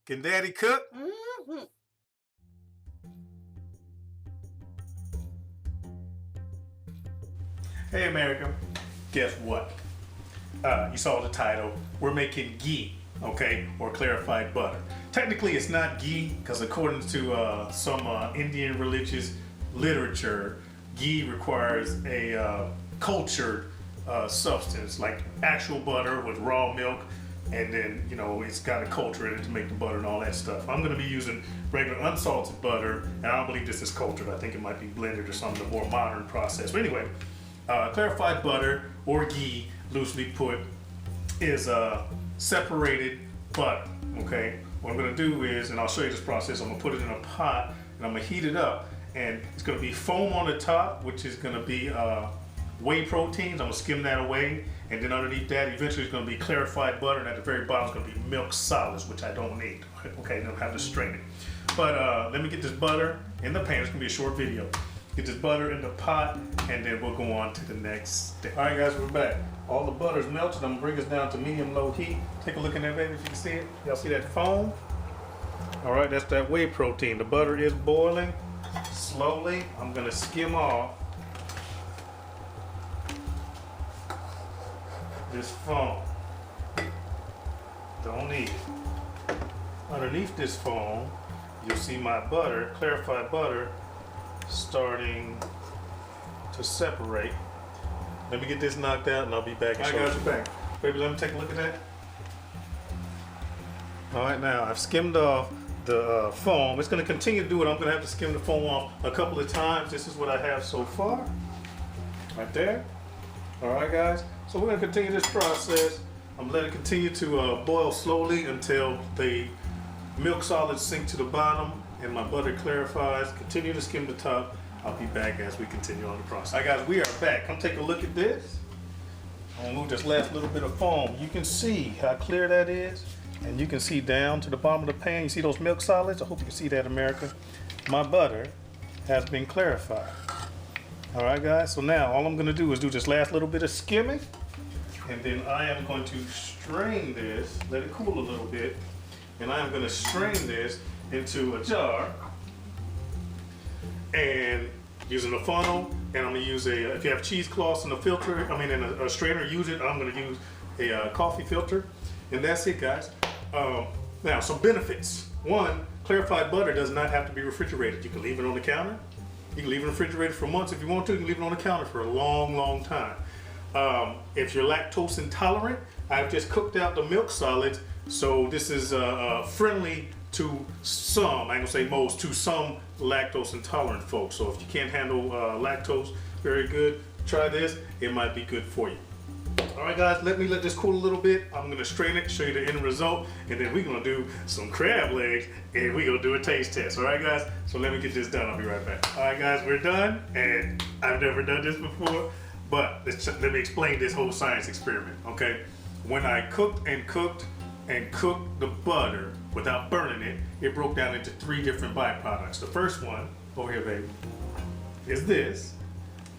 Can Daddy cook? Mm-hmm. Hey America, guess what? You saw the title. We're making ghee, okay, or clarified butter. Technically, it's not ghee because according to some Indian religious literature, ghee requires a cultured substance, like actual butter with raw milk, and then it's got a culture in it to make the butter and all that stuff. I'm going to be using regular unsalted butter, and I don't believe this is cultured. I think it might be blended or something, a more modern process. But anyway, clarified butter, or ghee, loosely put, is separated butter. Okay, what I'm going to do is, and I'll show you this process. I'm going to put it in a pot and I'm going to heat it up, and it's going to be foam on the top, which is going to be whey proteins. I'm going to skim that away, and then underneath that eventually it's going to be clarified butter, and at the very bottom it's going to be milk solids, which I don't need. Okay, then I'll have to strain it. But let me get this butter in the pan. It's going to be a short video. Get this butter in the pot, and then we'll go on to the next step. All right, guys, we're back. All the butter's melted. I'm gonna bring this down to medium-low heat. Take a look in there, baby, if you can see it. Y'all see that foam? All right, that's that whey protein. The butter is boiling slowly. I'm gonna skim off this foam. Don't need it. Underneath this foam, you'll see my butter, clarified butter, starting to separate. Let me get this knocked out and I'll be back. Alright guys, we're back. Baby, let me take a look at that. Alright, now I've skimmed off the foam. It's going to continue to do it. I'm going to have to skim the foam off a couple of times. This is what I have so far. Right there. Alright guys, so we're going to continue this process. I'm going to let it continue to boil slowly until the milk solids sink to the bottom and my butter clarifies. Continue to skim the top. I'll be back as we continue on the process. All right guys, we are back. Come take a look at this. I'm gonna move this last little bit of foam. You can see how clear that is, and you can see down to the bottom of the pan. You see those milk solids? I hope you can see that, America. My butter has been clarified. All right guys, so now all I'm gonna do is do this last little bit of skimming, and then I am going to strain this, let it cool a little bit, and I am gonna strain this into a jar, and using a funnel, and I'm gonna use if you have cheesecloths in a filter, in a strainer, use it. I'm gonna use a coffee filter, and that's it, guys. Now, some benefits. One, clarified butter does not have to be refrigerated. You can leave it on the counter. You can leave it refrigerated for months if you want to. You can leave it on the counter for a long, long time. If you're lactose intolerant, I've just cooked out the milk solids, so this is friendly to some, I ain't gonna say most, to some lactose intolerant folks. So if you can't handle lactose very good, try this. It might be good for you. All right guys, let this cool a little bit. I'm gonna strain it, show you the end result, and then we're gonna do some crab legs and we're gonna do a taste test. All right guys, so let me get this done. I'll be right back. All right guys, we're done, and I've never done this before, but let me explain this whole science experiment, okay? When I cooked the butter without burning it, it broke down into 3 different byproducts. The first one, over here baby, is this.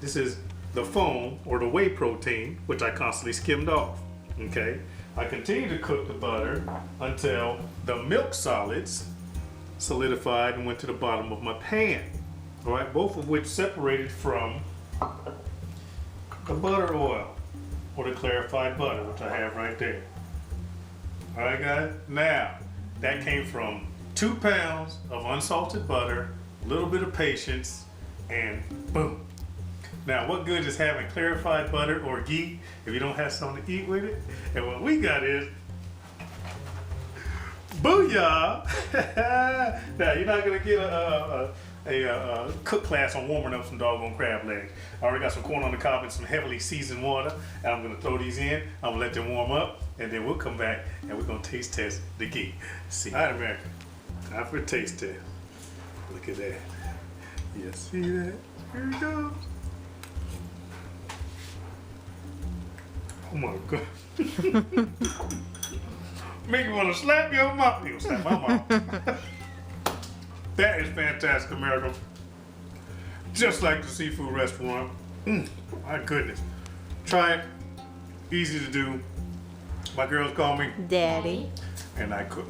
This is the foam, or the whey protein, which I constantly skimmed off, okay? I continued to cook the butter until the milk solids solidified and went to the bottom of my pan, all right? Both of which separated from the butter oil, or the clarified butter, which I have right there. All right guys, now that came from 2 pounds of unsalted butter, a little bit of patience, and boom. Now what good is having clarified butter or ghee if you don't have something to eat with it? And what we got is booyah! Now you're not gonna get a cook class on warming up some doggone crab legs. I already got some corn on the cob and some heavily seasoned water, and I'm gonna throw these in. I'm gonna let them warm up, and then we'll come back and we're gonna taste test the ghee. See, all right, America, time for a taste test. Look at that. You see that? Here it goes. Oh my God. Make you wanna slap your mouth. You slap my mouth. That is fantastic, America. Just like the seafood restaurant. My goodness. Try it. Easy to do. My girls call me Daddy. And I cook.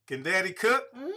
Can Daddy cook? Mm-hmm.